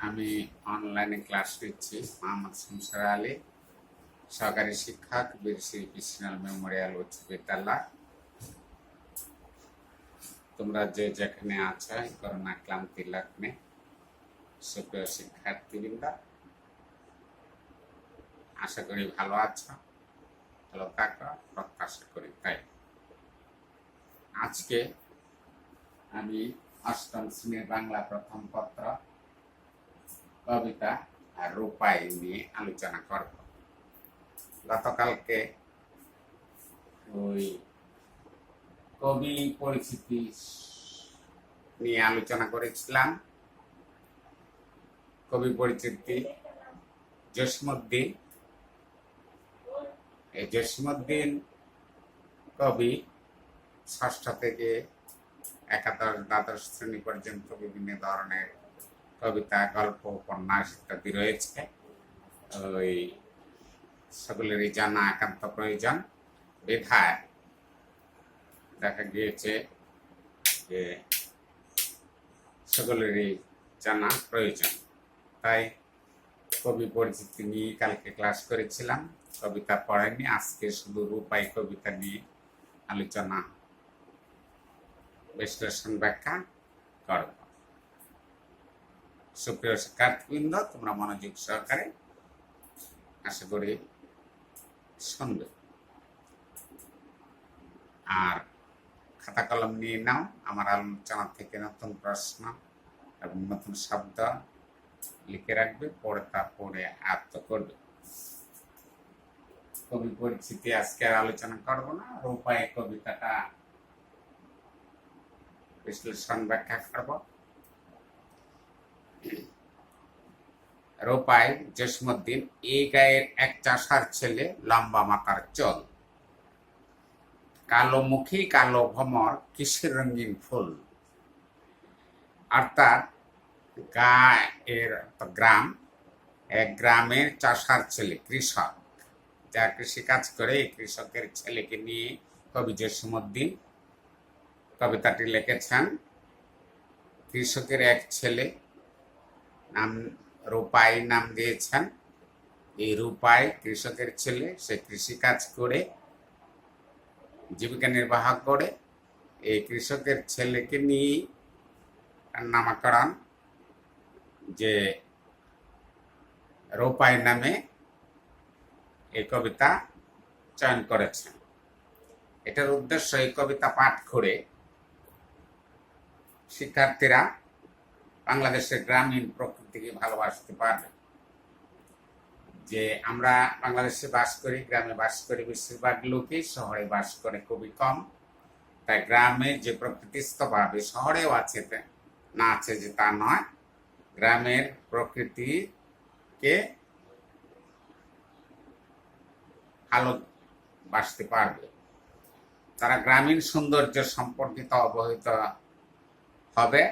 আমি অনলাইনে ক্লাস নিচ্ছি। মোহাম্মদ শামসুর আলী, সহকারী শিক্ষক, বীর শ্রী কৃষ্ণাল মেমোরিয়াল উচ্চ বিদ্যালয়। তোমরা যে যেখানে আছো করোনা ক্লান্তি লগ্নে সুপ্রিয় শিক্ষার্থীবৃন্দ, আশা করি ভালো আছো, ভালো থাকো, প্রত্যাশা করি তাই। আজকে আমি অষ্টম শ্রেণীর বাংলা প্রথম পত্র কবিতা আর রূপাই নিয়ে আলোচনা করব। গতকালকে ওই কবি পরিচিতি নিয়ে আলোচনা করেছিলাম। কবি পরিচিতি জসীমউদ্দিন। এই জসীমউদ্দিন কবি ষষ্ঠ থেকে একাদশ দ্বাদশ শ্রেণী পর্যন্ত বিভিন্ন ধরনের কবিতা, গল্প, উপন্যাস ইত্যাদি রয়েছে। ওই সকলেরই জানা একান্ত প্রয়োজন বিধায় দেখা গিয়েছে যে সকলেরই জানা প্রয়োজন, তাই কবি পরিচিতি নিয়ে কালকে ক্লাস করেছিলাম। কবিতা পড়েনি, আজকে শুধু রূপাই কবিতা নিয়ে আলোচনা, বিশ্লেষণ, ব্যাখ্যা করব। সুপ্রিয় শিক্ষার্থীবৃন্দ, তোমরা মনোযোগ সহকারে আশা করি শুনবে আর খাতা কলম নিয়ে নাও। আমার আলোচনা থেকে নতুন প্রশ্ন এবং নতুন শব্দ লিখে রাখবে, পড়ে তা পড়ে আয়ত্ত করবে। কবি পরিচিতি আজকে আর আলোচনা করবো না, রূপাই কবিতাটা বিশ্লেষণ ব্যাখ্যা করব। রূপাই জসীমউদ্দিন। এই গায়ের এক চাষার ছেলে, লম্বা মাথার চল, কালো মুখী কালো ভমর, কিসের রঙিন ফুল। অর্থাৎ গায়ের গ্রাম, এক গ্রামের চাষার ছেলে, কৃষক, যা কৃষিকাজ করে, এই কৃষকের ছেলেকে নিয়ে কবি জসীমউদ্দিন কবিতাটি লিখেছেন। কৃষকের এক ছেলে, নাম রূপাই নাম দিয়েছেন। এই রূপাই কৃষকের ছেলে, সে কৃষিকাজ করে জীবিকা নির্বাহ করে। এই কৃষকের ছেলেকে নিয়ে নামকরণ, যে রূপাই নামে এই কবিতা চয়ন করেছেন। এটার উদ্দেশ্য, এই কবিতা পাঠ করে শিক্ষার্থীরা বাংলাদেশের গ্রামীণ প্রকৃতিকে ভালোবাসতে পারবে। যে আমরা বাংলাদেশে বাস করি, গ্রামে বাস করি, বেশিরভাগ লোকই শহরে বাস করে খুবই কম। তাই গ্রামে যে প্রকৃতিস্থ ভাবে শহরেও আছে, না আছে যে তা নয়, গ্রামের প্রকৃতিকে ভালোবাসতে পারবে। তারা গ্রামীণ সৌন্দর্য সম্পর্কিত অবহিত হবে।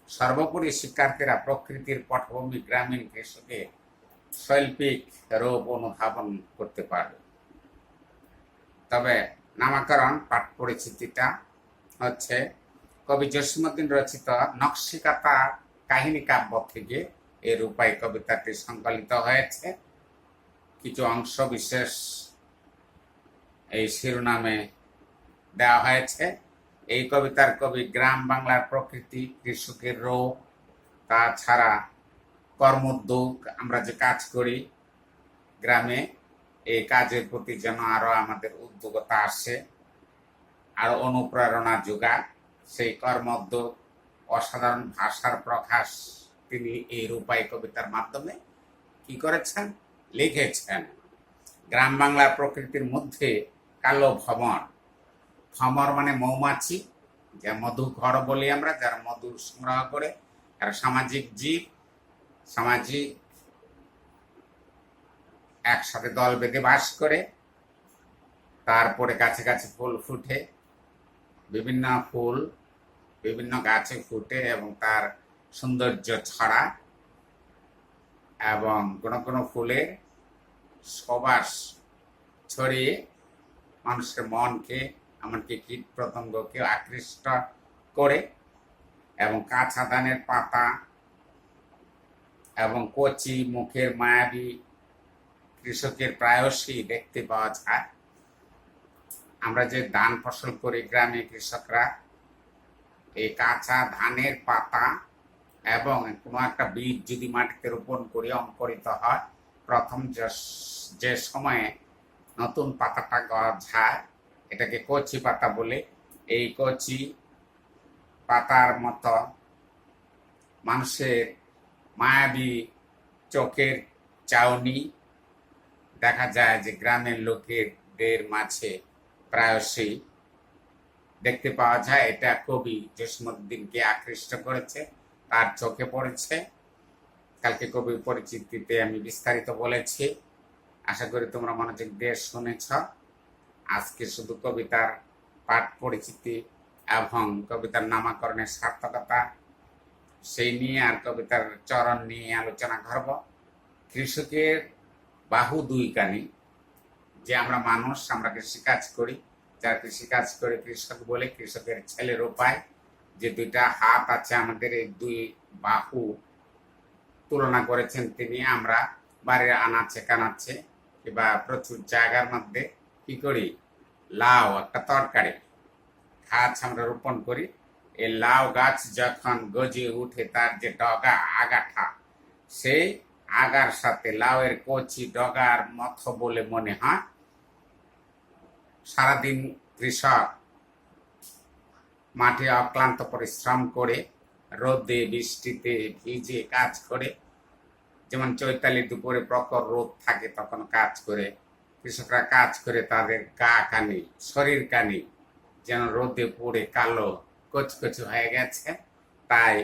সর্বোপরি শিক্ষার্থীরা প্রকৃতির পটভূমি, গ্রামীণ কৃষকের শৈল্পিক রূপ অনুধাবন করতে পারবে। তবে নামকরণ পাঠ পরিচিতিটা হচ্ছে কবি জসীমউদ্দিন রচিত নকশিকাতা কাহিনী কাব্য থেকে এই রূপাই কবিতাটি সংকলিত হয়েছে। কিছু অংশ বিশেষ এই শিরোনামে দেওয়া হয়েছে। এই কবিতার কবি গ্রাম বাংলার প্রকৃতি, কৃষকের রূপ, তাছাড়া কর্মোদ্যোগ, আমরা যে কাজ করি গ্রামে, এই কাজের প্রতি যেন আরো আমাদের উদ্যোগতা আসে, আরো অনুপ্রেরণা যোগায়, সেই কর্মোদ্যোগ, অসাধারণ ভাষার প্রকাশ তিনি এই রূপাই কবিতার মাধ্যমে কি করেছেন, লিখেছেন। গ্রাম বাংলার প্রকৃতির মধ্যে কালো ভমর, ভমর মানে মৌমাছি, যা মধু ঘর বলি আমরা, যারা মধু সংগ্রহ করে, আর সামাজিক জীব, সামাজিক একসাথে দল বেঁধে বাস করে। তারপরে গাছে গাছে ফুল ফুটে, বিভিন্ন ফুল বিভিন্ন গাছে ফুটে এবং তার সৌন্দর্য ছড়া, এবং কোনো কোনো ফুলের সুবাস ছড়িয়ে মানুষের মনকে, এমনকি কীট পতঙ্গকে আকৃষ্ট করে। এবং কাঁচা ধানের পাতা এবং কচি মুখের মায়াবী কৃষকের প্রায়শই দেখতে পাওয়া যায়। আমরা যে ধান ফসল করি গ্রামে, কৃষকরা এই কাঁচা ধানের পাতা এবং কোনো একটা বীজ যদি মাটিতে রোপণ করি, অঙ্কুরিত হয়, প্রথম যে সময়ে নতুন পাতাটা গজায়, এটাকে কচি পাতা বলে। এই কচি পাতার মতো মানুষের মায়াবী চোখের চাউনি দেখা যায় যে গ্রামের লোকেদের মাঝে প্রায়শই দেখতে পাওয়া যায়। এটা কবি জসীমউদ্দীনকে আকৃষ্ট করেছে, তার চোখে পড়েছে। কালকে কবির পরিচিতিতে আমি বিস্তারিত বলেছি, আশা করি তোমরা মনোযোগ দিয়ে শুনেছ। আজকে শুধু কবিতার পাঠ পরিচিতি এবং কবিতার নামাকরণের সার্থকতা সেই নিয়ে আর কবিতার চরণ নিয়ে আলোচনা করব। কৃষকের বাহু দুই কানি, যে আমরা মানুষ, আমরা কৃষিকাজ করি, যারা কৃষিকাজ করে কৃষক বলে। কৃষকের ছেলের উপায় যে দুইটা হাত আছে আমাদের, এই দুই বাহু তুলনা করেছেন তিনি। আমরা বাড়ির আনাচে কানাচে কিংবা প্রচুর জায়গার মধ্যে কি করি, লাউ একটা তরকারি গাছ আমরা রোপণ করি। এই লাউ গাছ যখন গজে উঠে, তার যে ডগা আগাটা, সেই আগার সাথে লাউয়ের কচি ডগার মতো বলে মনে হয়। সারাদিন কৃষক মাঠে অক্লান্ত পরিশ্রম করে, রোদে বৃষ্টিতে ভিজে কাজ করে। যেমন চৈতালি দুপুরে প্রখর রোদ থাকে, তখন কাজ করে কৃষকরা কাজ করে তাদের গা কানি, শরীর কানি যেন রোদে পুড়ে কালো কচকচি হয়ে গেছে। তাই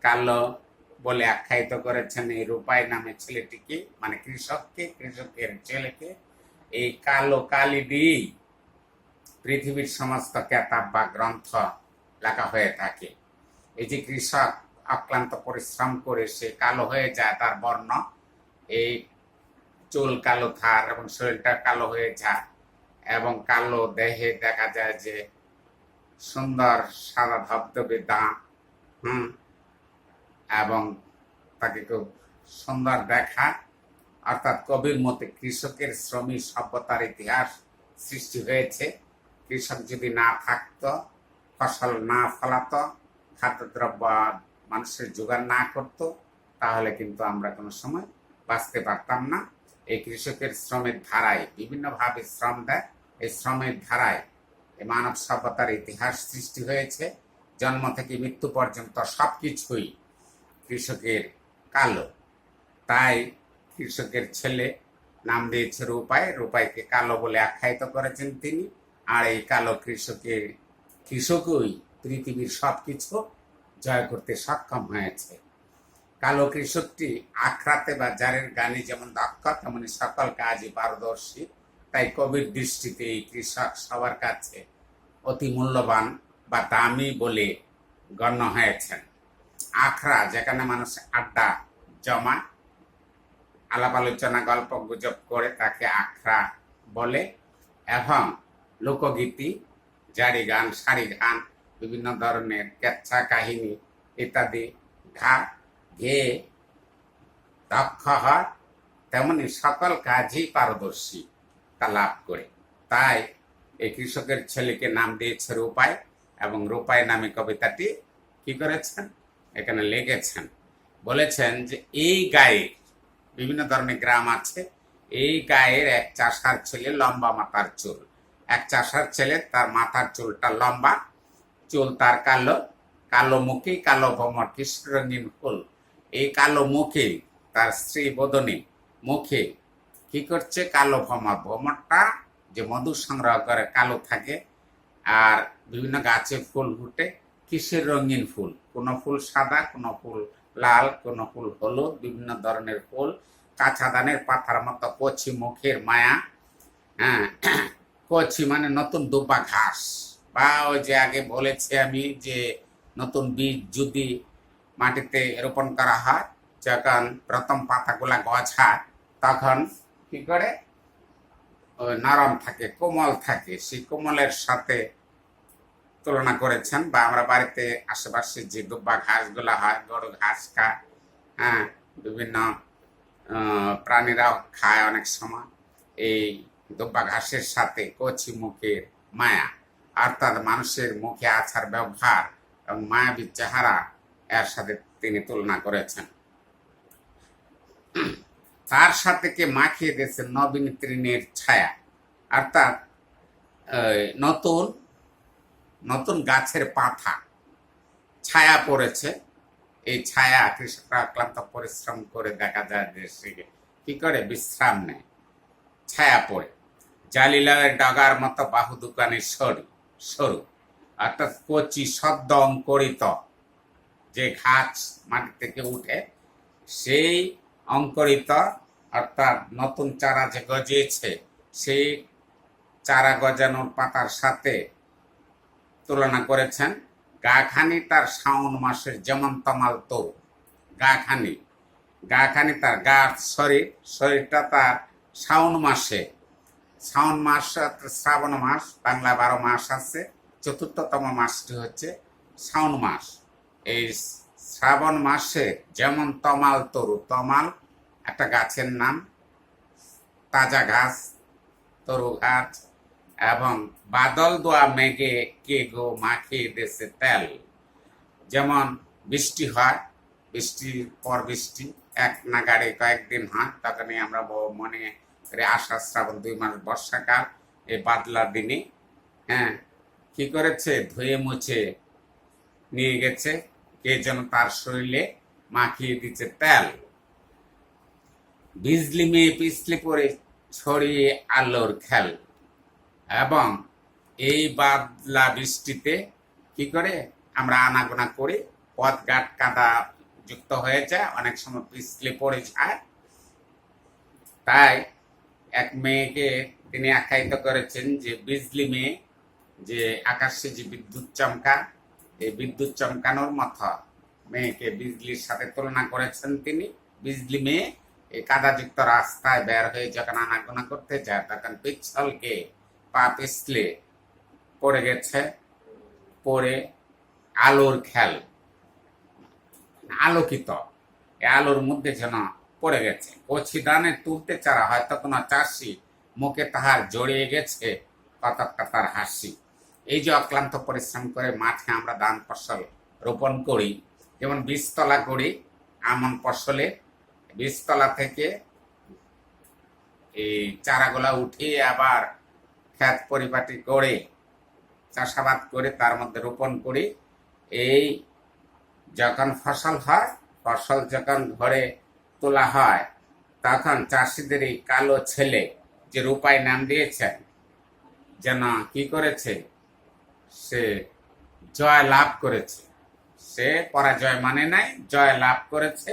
কালো বলে আখ্যায়িত করেছেন এই রূপাই নামে ছেলেটিকে, মানে কৃষককে, কৃষকের ছেলেকে। এই কালো কালি দিয়েই পৃথিবীর সমস্ত কেতাব বা গ্রন্থ লেখা হয়ে থাকে। এই যে কৃষক অক্লান্ত পরিশ্রম করে সে কালো হয়ে যায়, তার বর্ণ, এই চুল কালো থার এবং শরীরটা কালো হয়ে যায়, এবং কালো দেহে দেখা যায় যে সুন্দর সাদা ধবধবে দাঁত, এবং তাকে খুব সুন্দর দেখা। অর্থাৎ কবির মতে কৃষকের শ্রমিক সভ্যতার ইতিহাস সৃষ্টি হয়েছে। কৃষক যদি না থাকতো, ফসল না ফলাতো, খাদ্যদ্রব্য মানুষের জোগাড় না করতো, তাহলে কিন্তু আমরা কোনো সময় বাঁচতে পারতাম না। এই কৃষকের শ্রমের ধারায় বিভিন্নভাবে শ্রম দেয়। এই শ্রমের ধারায় এই মানব সভ্যতার ইতিহাস সৃষ্টি হয়েছে। জন্ম থেকে মৃত্যু পর্যন্ত সবকিছুই কৃষকের কালো। তাই কৃষকের ছেলে নাম দিয়েছে রূপাই, রূপাইকে কালো বলে আখ্যায়িত করেছেন তিনি। আর এই কালো কৃষকই পৃথিবীর সবকিছু জয় করতে সক্ষম হয়েছে। কালো কৃষকটি আখড়াতে বা জারের গানে যেমন দক্ষ, তেমনি সকল কাজই পারদর্শী। তাই কবির দৃষ্টিতে এই কৃষক সবার কাছে অতি মূল্যবান বা দামি বলে গণ্য হয়েছেন। আখড়া, যেখানে মানুষ আড্ডা জমা, আলাপ আলোচনা, গল্প গুজব করে, তাকে আখড়া বলে। এবং লোকগীতি, জারি গান, সারি গান, বিভিন্ন ধরনের কেচ্ছা কাহিনী ইত্যাদি গেয়ে দক্ষ হয়, তেমনি সকল কাজই পারদর্শী তা লাভ করে। তাই এই কৃষকের ছেলেকে নাম দিয়েছে রূপাই, এবং রূপাই নামে কবিতাটি কি করেছেন, এখানে লিখেছেন। বলেছেন যে এই গায়ে বিভিন্ন ধরনের গ্রাম আছে, এই গায়ের এক চাষার ছেলে লম্বা মাথার চুল। এক চাষার ছেলে, তার মাথার চুলটা লম্বা, চুল তার কালো, কালো মুখে কালো ভ্রমর, কৃষ্ণ রঙিন ফুল। এই কালো মুখে তার স্ত্রী বদনে মুখে কি করছে, কালো ভ্রমর। ভ্রমরটা যে মধু সংগ্রহ করে কালো থাকে। আর বিভিন্ন গাছে ফুল ফুটে, কিসের রঙিন ফুল, কোনো ফুল সাদা, কোনো ফুল লাল, কোনো ফুল হলুদ, বিভিন্ন ধরনের ফুল। কাঁচা ধানের পাতার মতো কচি মুখের মায়া। কচি মানে নতুন দুব্বা ঘাস, বা ওই যে আগে বলেছি আমি যে নতুন বীজ যদি মাটিতে রোপণ করা হয়, যখন প্রথম পাতাগুলা গজায়, তখন কি করে নরম থাকে, কোমল থাকে। সেই কোমলের সাথে তুলনা করেছেন। বা আমরা বাড়িতে আশেপাশে যে দুব্বা ঘাসগুলা হয়, গরু ঘাস খায়, বিভিন্ন প্রাণীরাও খায় অনেক সময়। এই দুব্বা ঘাসের সাথে কচি মুখের মায়া, অর্থাৎ মানুষের মুখে আচার ব্যবহার এবং মায়াবী চেহারা এর সাথে তিনি তুলনা করেছেন। তার সাথে কে মাখিয়ে দিয়েছেন নবীন তৃণের ছায়া, অর্থাৎ নতুন নতুন গাছের পাতা ছায়া পড়েছে। এই ছায়া কৃষকরা ক্লান্ত পরিশ্রম করে দেখা যায় যে সে কি করে বিশ্রাম নেয় ছায়া পড়ে। জালিলালের ডাগার মতো বাহু দোকানে সরু, অর্থাৎ কচি সদ্য অঙ্কুরিত যে ঘাস মাটি থেকে উঠে সেই অঙ্কুরিত অর্থাৎ নতুন চারা যে গজিয়েছে সেই চারা গজানোর পাতার সাথে তুলনা করেছেন। গাখানি তার শাওন মাসের যেমন তমাল তরু, গাখানি তার শরীরটা তার শাওন মাসে, শাওন মাস শ্রাবণ মাস, বাংলা 12 মাস আছে, চতুর্থতম মাসটি হচ্ছে শাওন মাস। এই শ্রাবণ মাসে যেমন তমাল তরু, তমাল একটা গাছের নাম, তাজা ঘাস, তরু গাছ, এবং বাদল দোয়া মেঘে কে গো মাখিয়ে দেশে তেল। যেমন বৃষ্টি হয়, বৃষ্টির পর বৃষ্টি এক নাগাড়ে কয়েকদিন হয়, তখনই আমরা মনে করে আষাঢ় শ্রাবণ 2 মাস বর্ষাকাল। এই বাদলার দিনে কি করেছে, ধুয়ে মুছে নিয়ে গেছে কে যেন তার শরীরে মাখিয়ে দিচ্ছে তেল। বিজলি মেয়ে পিছলে পরে ছড়িয়ে আলোর খেল। এবং এই বাদলা বৃষ্টিতে কি করে আমরা আনাগোনা করি, পথঘাট কাদা যুক্ত হয়ে যায়, অনেক সময় পিছলে পড়ে যায়। তাই এক মেয়েকে তিনি আখ্যায়িত করেছেন যে বিজলি মেয়ে, যে আকাশে যে বিদ্যুৎ চমকা, এই বিদ্যুৎ চমকানোর মতো মেয়েকে বিজলির সাথে তুলনা করেছেন তিনি। বিজলি মেয়ে এই কাদাযুক্ত রাস্তায় বের হয়ে যখন আনাগোনা করতে যায় তখন পিছলকে পা পিছলে পড়ে গেছে, পড়ে আলোর খেল, আলোকিত এই আলোর মধ্যে যেন পড়ে গেছে। কচি দানে তুলতে চারা, হয়তো কোনো চাষি মুখে তাহার জড়িয়ে গেছে কতকটা তার হাসি। এই যে অক্লান্ত পরিশ্রম করে মাঠে আমরা ধান ফসল রোপণ করি, যেমন বীজতলা করি, এমন ফসলে বীজতলা থেকে এই চারাগুলা উঠিয়ে আবার ক্ষেত পরিপাটি করে চাষাবাদ করে তার মধ্যে রোপণ করি। এই যখন ফসল হয়, ফসল যখন ঘরে তোলা হয় তখন চাষিদের এই কালো ছেলে যে রূপাই নাম দিয়েছেন, যেন কি করেছে, সে জয় লাভ করেছে। সে পরাজয় মানে নাই, জয় লাভ করেছে।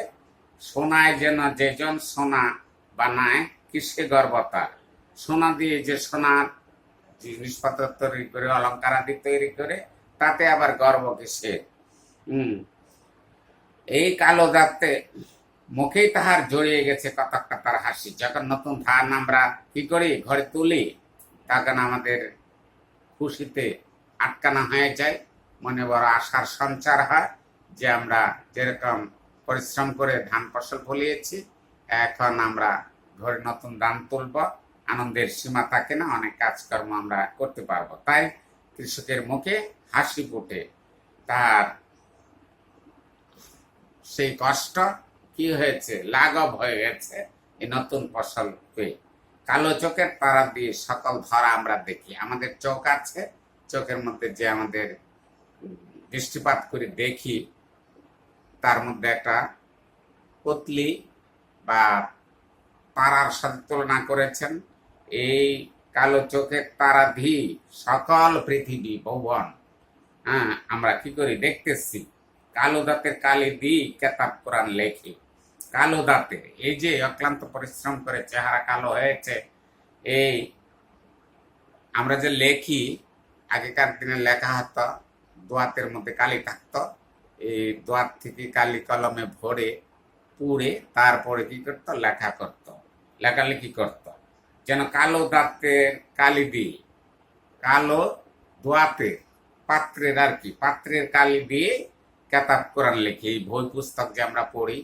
সোনায় যেন যেজন সোনা বানায় কিসে গর্বতা, সোনা দিয়ে যে সোনার জিনিসপত্র তৈরি করে, অলঙ্কার আদি তৈরি করে, তাতে আবার গর্ব কিসের। এই কালো দাঁতে মুখেই তাহার জড়িয়ে গেছে কতকটা তার হাসি। যখন নতুন ধান আমরা কি করি, ঘরে তুলি, তখন আমাদের খুশিতে আটকানা হয়ে যায়, মনে বড় আশার সঞ্চার হয় যে আমরা যেরকম পরিশ্রম করে ধান ফসল ফলিয়েছি, এখন আমরা ঘরে নতুন ধান তুলব, আনন্দের সীমা থাকে না, অনেক কাজকর্ম আমরা করতে পারবো। তাই কৃষকের মুখে হাসি ফুটে, তার সেই কষ্ট কি হয়েছে, লাঘব হয়ে গেছে এই নতুন ফসল পেয়ে। কালো চোখের তারা দিয়ে সকল ধরা আমরা দেখি। আমাদের চোখ আছে, চোখের মধ্যে যে আমাদের দৃষ্টিপাত করে দেখি, তার মধ্যে একটা পুতলি বা তারার সাথে তুলনা করেছেন। এই কালো চোখের তারা দিয়ে সকল পৃথিবী ভুবন আমরা কি করি দেখতেছি। কালো দাঁতের কালি দিয়ে কেতাব কোরআন লেখি। কালো দাঁতের এই যে অক্লান্ত পরিশ্রম করে চেহারা কালো হয়েছে, এই আমরা যে লেখি, আগেকার দিনে লেখা হতো, দোয়াতের মধ্যে কালি থাকতো, এই দোয়াত থেকে কালি কলমে ভরে পুড়ে তারপরে কি করতো, লেখা করতো, লেখালেখি করতো। যেন কালো দাঁতের কালি দিয়ে, কালো দোয়াতে পাত্রের আর কি, পাত্রের কালি দিয়ে কেতাব কোরআন লেখি। এই বই পুস্তক যে আমরা পড়ি,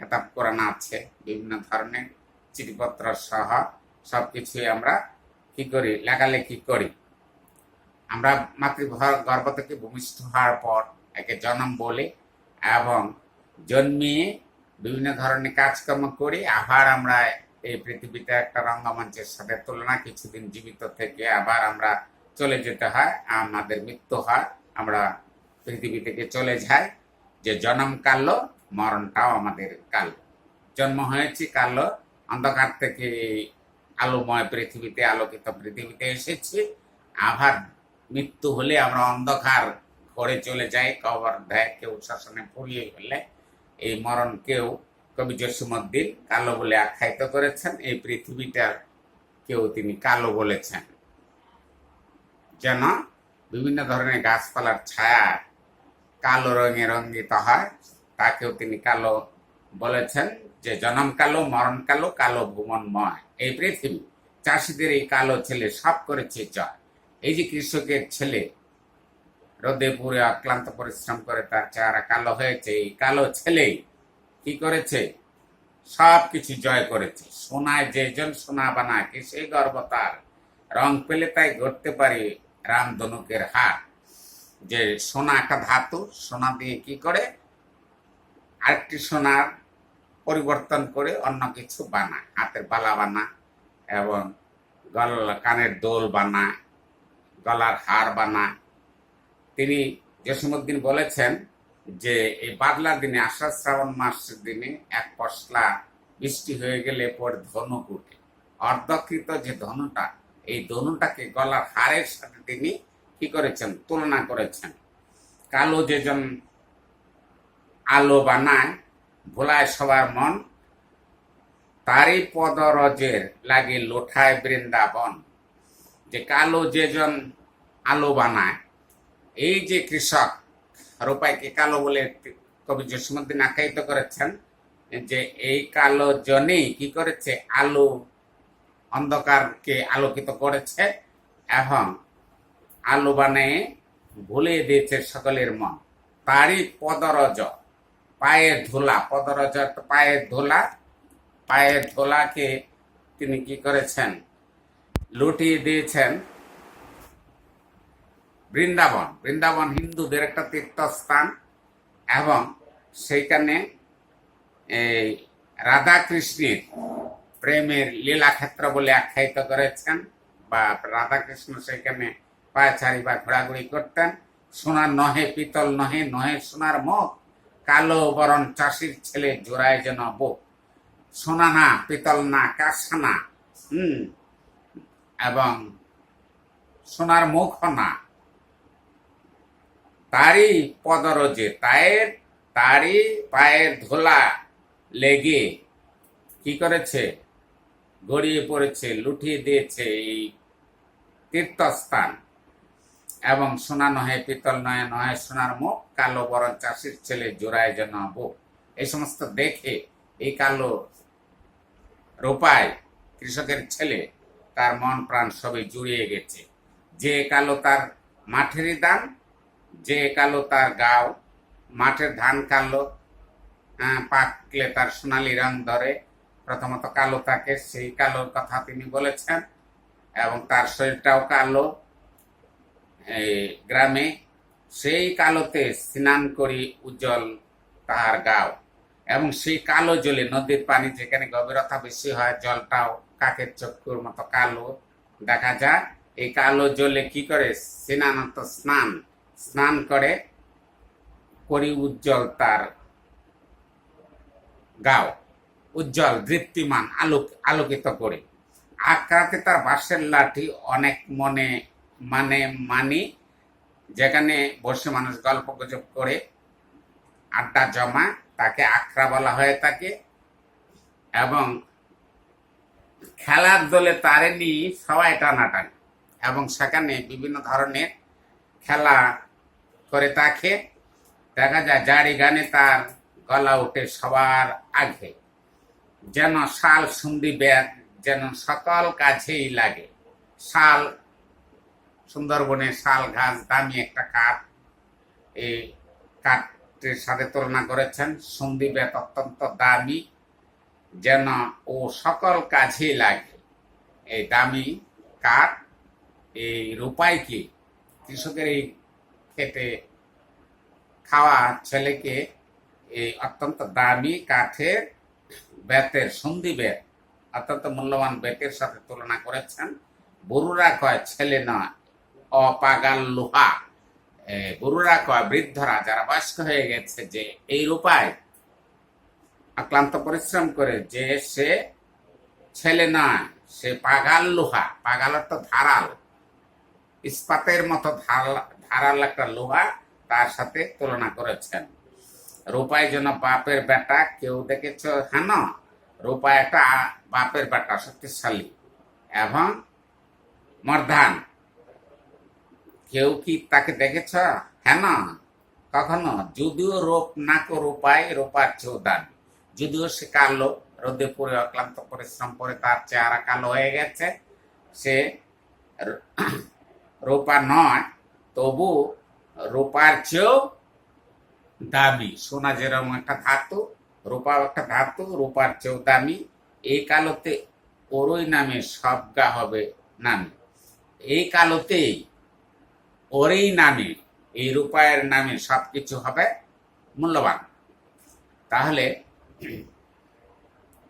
খেতাব কোরআন আছে, বিভিন্ন ধরনের চিঠিপত্র সহ সবকিছুই আমরা কি করি, লেখালেখি করি। আমরা মাতৃগর্ভ থেকে ভূমিষ্ঠ হওয়ার পর একে জন্ম বলি এবং জন্মিয়ে বিভিন্ন ধরনের কাজকর্ম করি। আবার আমরা এই পৃথিবীতে একটা রঙ্গমঞ্চের সাথে তুলনা, কিছুদিন জীবিত থেকে আবার আমরা চলে যেতে হয়, আমাদের মৃত্যু হয়, আমরা পৃথিবী থেকে চলে যাই। যে জন্ম কালো, মরণটাও আমাদের কালো। জন্ম হয়েছি কালো, অন্ধকার থেকে আলোময় পৃথিবীতে, আলোকিত পৃথিবীতে এসেছি। আবার মৃত্যু হলে আমরা অন্ধকার ঘরে চলে যাই, কবর দেয় কেউ, শ্মশানে পুড়িয়ে ফেলে। এই মরণকেও কবি জসীমউদ্দীন কালো বলে আখ্যায়িত করেছেন। এই পৃথিবীটার কেউ তিনি কালো বলেছেন, যেন বিভিন্ন ধরনের গাছপালার ছায়া কালো রঙে রঞ্জিত হয়, তাকেও তিনি কালো বলেছেন। যে জনম কালো, মরণ কালো, কালো ভুবনময় এই পৃথিবী। চাষিদের এই কালো ছেলে সব করেছে জয়। এই যে কৃষকের ছেলে রোদে পুরে অক্লান্ত পরিশ্রম করে তার চেহারা কালো হয়েছে, এই কালো ছেলেই কি করেছে, সব কিছু জয় করেছে। সোনায় যেজন সোনা বানায়, কি সেই গর্ব তার, রং পেলে তাই গড়তে পারি রামধনুকের হার। যে সোনা একটা ধাতু, সোনা দিয়ে কি করে আরেকটি সোনার পরিবর্তন করে অন্য কিছু বানায়, হাতের বালা বানায় এবং কানের দোল বানায়, গলার হার বানায়। তিনি জসীমউদ্দীন বলেছেন যে এই বাদলার দিনে, আষাঢ় শ্রাবণ মাসের দিনে এক পশলা বৃষ্টি হয়ে গেলে পর ধনুক উঠে। অর্ধকৃত যে ধনুটা, এই ধনুটাকে গলার হারের সাথে তিনি কি করেছেন, তুলনা করেছেন। কালো যেজন আলো বানায়, ভোলায় সবার মন, তারই পদরজের লাগে লোঠায় বৃন্দাবন। যে কালো যেজন আলো বানায়, এই যে কৃষক রূপাইকে কালো বলে কবি জসীমউদ্দীন আখ্যায়িত করেছেন। যে এই কালো জনেই কি করেছে, আলো অন্ধকারকে আলোকিত করেছে এবং আলো বানিয়ে ভুলিয়ে দিয়েছে সকলের মন। তারই পদরজ, পায়ের ধুলা, পদরজ পায়ের ধুলা, পায়ের ধুলাকে তিনি কি করেছেন, লুটিয়ে দিয়েছেন বৃন্দাবন। বৃন্দাবন হিন্দুদের একটা তীর্থস্থান এবং সেইখানে এই রাধা কৃষ্ণের প্রেমের লীলাক্ষেত্র বলে আখ্যায়িত করেছেন। বা রাধা কৃষ্ণ সেখানে পায়চারি বা ঘোরাঘুরি করতেন। সোনার নহে, পিতল নহে, নহে সোনার মুখ, কালো বরণ চাষির ছেলে জোড়ায় যেন বুক। সোনা না, পিতল না, কাঁসা না, এবং সোনার মুখ না, তারই পদরজে, তারই পায়ের ধুলা লেগে কি করেছে, গড়িয়ে পড়েছে, লুটিয়ে দিয়েছে এই তীর্থস্থান। এবং সোনা নহে, পিতল নয়, নহে সোনার মুখ, কালো বরণ চাষির ছেলে জোড়ায় যেন বুক। এই সমস্ত দেখে এই কালো রূপায় কৃষকের ছেলে, তার মন প্রাণ সবই জুড়িয়ে গেছে। যে কালো তার মাঠেরই দান, যে কালো তার গাও, মাঠের ধান কালো, পাকলে তার সোনালি রং ধরে। প্রথমত কালো থাকে, সেই কালোর কথা তিনি বলেছেন। এবং তার শরীরটাও কালো। এই গ্রামে সেই কালোতে স্নান করি উজ্জ্বল তাহার গাও। এবং সেই কালো জলে, নদীর পানি যেখানে গভীরতা বেশি হয়, জলটাও কাকের চক্ষুর মতো কালো দেখা যায়। এই কালো জলে কি করে স্নান করে করি উজ্জ্বল তার গাও, উজ্জ্বল দীপ্তিমান আলোকিত করে। আক্রাতে তার বাঁশের লাঠি, অনেক মানি, যেখানে বসে মানুষ গল্প গুজব করে আড্ডা জমা, তাকে আখড়া বলা হয়ে থাকে। এবং খেলার দলে তারে নিয়ে সবাই টানাটানি, এবং সেখানে বিভিন্ন ধরনের খেলা করে তাকে দেখা যায়। জারি গানে তার গলা উঠে সবার আগে, যেন শাল সুন্দি ব্যাগ, যেন সকল কাছেই লাগে। শাল, সুন্দরবনে শাল গাছ দামি একটা কাঠ। এই কাঠ সাথে তুলনা করেছেন। সন্ধি বেত অত্যন্ত দামি, যেন ও সকল কাজে লাগে। এই দামি কাঠ, এই রূপাইকে কৃষকের এই খেটে খাওয়া ছেলেকে এই অত্যন্ত দামি কাঠের বেতের সন্ধি বেত, অত্যন্ত মূল্যবান বেতের সাথে তুলনা করেছেন। বড়ুরা কয় ছেলে নয়, অপাগাল লোহা। বড়ুরা কয় বৃদ্ধরা যারা বয়স্ক হয়ে গেছে, যে এই রূপায় অক্লান্ত পরিশ্রম করে, যে সে ছেলে নয়, সে পাগাল লোহা। পাগাল অর্থ ধারাল, ইস্পাতের মতো ধারাল একটা লোহা, তার সাথে তুলনা করেছেন। রূপায় যেন বাপের বেটা, কেউ দেখেছ? হ্যাঁ না, রূপায় একটা বাপের বেটা, শক্তিশালী এবং মর্দান। কেউ কি তাকে দেখেছ? হ্যাঁ না, কখনো? যদিও রূপ না কো রূপায়, রূপার চৌদান। যদিও সে কালো, রোদে পড়ে অক্লান্ত পরিশ্রম করে তার চেহারা কালো হয়ে গেছে, সে রূপা নয়, তবু রূপার চেয়েও দামি। সোনা যেরকম একটা ধাতু, রূপা একটা ধাতু, রূপার চেয়েও দামি। এই কালোতে ওরই নামে সবগা হবে নামে। এই কালোতেই ওরই নামে, এই রূপায়ের নামে সবকিছু হবে মূল্যবান। তাহলে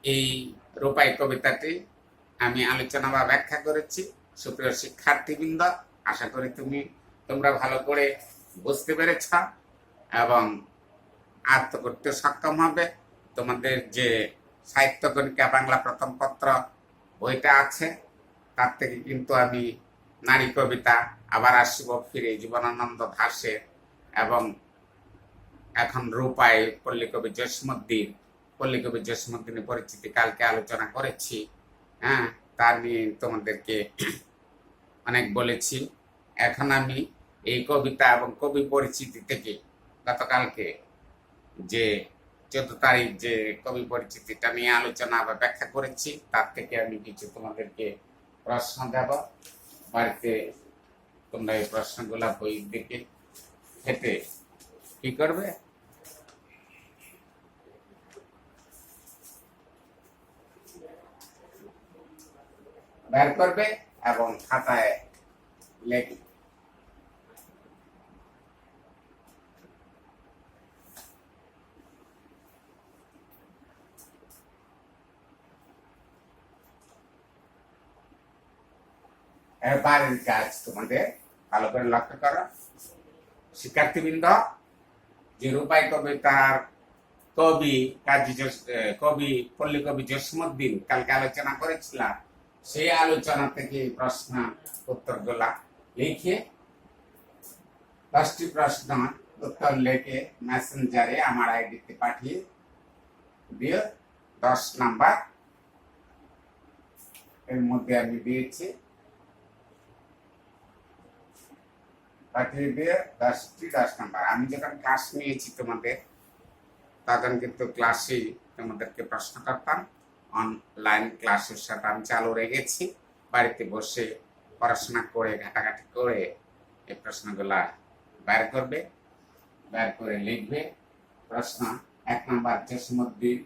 এই রূপাই কবিতাটি আমি আলোচনা বা ব্যাখ্যা করেছি। সুপ্রিয় শিক্ষার্থীবৃন্দ, আশা করি তোমরা ভালো করে বুঝতে পেরেছ এবং আয়ত্ত করতে সক্ষম হবে। তোমাদের যে সাহিত্য কণিকা বাংলা প্রথম পত্র বইটা আছে, তার থেকে কিন্তু আমি নারী কবিতা, আবার আসব ফিরে জীবনানন্দ দাশের, এবং এখন রূপাই পল্লীকবি জসীমউদ্দিনের পরিচিতি কালকে আলোচনা করেছি। হ্যাঁ, তা নিয়ে তোমাদেরকে অনেক বলেছি। এখন আমি এই কবিতা এবং কবি পরিচিতি থেকে গতকালকে যে 14 তারিখ যে কবি পরিচিতিটা নিয়ে আলোচনা বা ব্যাখ্যা করেছি, তার থেকে আমি কিছু তোমাদেরকে প্রশ্ন দেব। বাড়িতে তোমরা এই প্রশ্নগুলা বই দেখে খেতে কি করবে, বের করবে এবং খাতায় লেখবে। এর বাড়ির কাজ তোমাদের ভালো করে লক্ষ্য করো। শিক্ষার্থীবৃন্দ, যে রূপাই কবিতার কবি পল্লীকবি জসীমউদ্দিন কালকে আলোচনা করেছিলাম, সেই আলোচনা থেকে প্রশ্ন উত্তরগুলা লিখে 10টি প্রশ্ন উত্তর লিখে মেসেঞ্জারে আমার আইডিতে পাঠিয়ে দিয়ে 10 নাম্বার এর মধ্যে আমি দিয়েছি, পাঠিয়ে দিয়ে 10 নাম্বার। আমি যখন ক্লাস নিয়েছি তোমাদের, তখন কিন্তু ক্লাসেই তোমাদেরকে প্রশ্ন করতাম। অনলাইন ক্লাসের সাথে আমি চালু রেখেছি। বাড়িতে বসে পড়াশোনা করে ঘাটাঘাটি করে এই প্রশ্নগুলা বের করবে, বের করে লিখবে। প্রশ্ন 1 নাম্বার, জসীমউদ্দিনের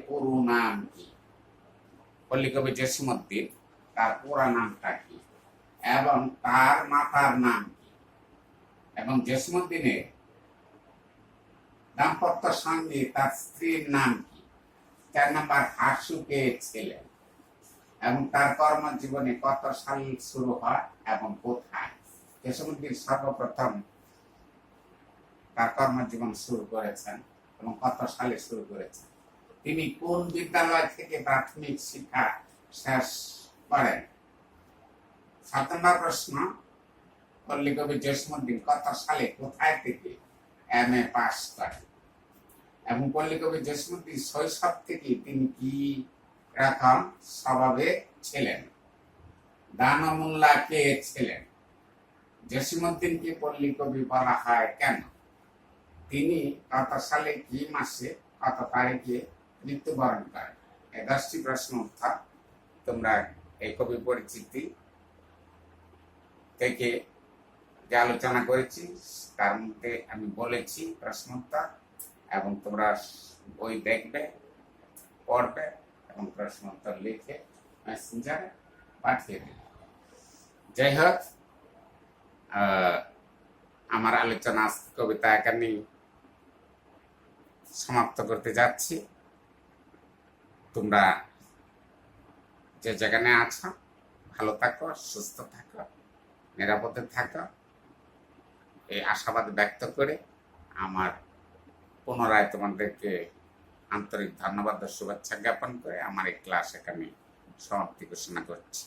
পুরো নাম কি? পল্লীকবি জসীমউদ্দিন, তার পুরা নামটা কি এবং তার মাতার নাম কি, এবং জসীমউদ্দিনের দাম্পত্য সঙ্গে তার স্ত্রীর নাম কি? 4 নাম্বার, হাসু কে ছিলেন এবং তার কর্মজীবনে কত সাল শুরু হয় এবং কোথায়? জসীমউদ্দিন সর্বপ্রথম তার কর্মজীবন শুরু করেছেন এবং কত সালে শুরু করেছেন? তিনি কোন বিদ্যালয় থেকে প্রাথমিক শিক্ষা শেষ করেন? 7 নম্বর প্রশ্ন, পল্লীকবি জসীমউদ্দিন কত সালে কোথায় থেকে MA পাস করেন? এবং পল্লীকবি জসীমউদ্দিন শৈশব থেকে তিনি কি রকম স্বভাবে ছিলেন? দানমুল্লা কে ছিলেন? জসীমউদ্দিনকে পল্লীকবি বলা হয় কেন? তিনি কত সালে, কি মাসে, কত তারিখে মৃত্যুবরণ করেন? এই 10টি প্রশ্ন উত্তর তোমরা এই কবি পরিচিতি থেকে যে আলোচনা করেছি তার মধ্যে আমি বলেছি প্রশ্নোত্তর, এবং তোমরা বই দেখবে, পড়বে এবং প্রশ্নোত্তর লিখে মেসেঞ্জারে পাঠিয়ে দেবে। যাই হোক, আমার আলোচনা কবিতা এখানেই সমাপ্ত করতে যাচ্ছি। তোমরা যে যেখানে আছো ভালো থাকো, সুস্থ থাকো, নিরাপদে থাকো, এই আশাবাদ ব্যক্ত করে আমার পুনরায় তোমাদেরকে আন্তরিক ধন্যবাদ ও শুভেচ্ছা জ্ঞাপন করে আমার এই ক্লাস এখানে সমাপ্তি ঘোষণা করছি।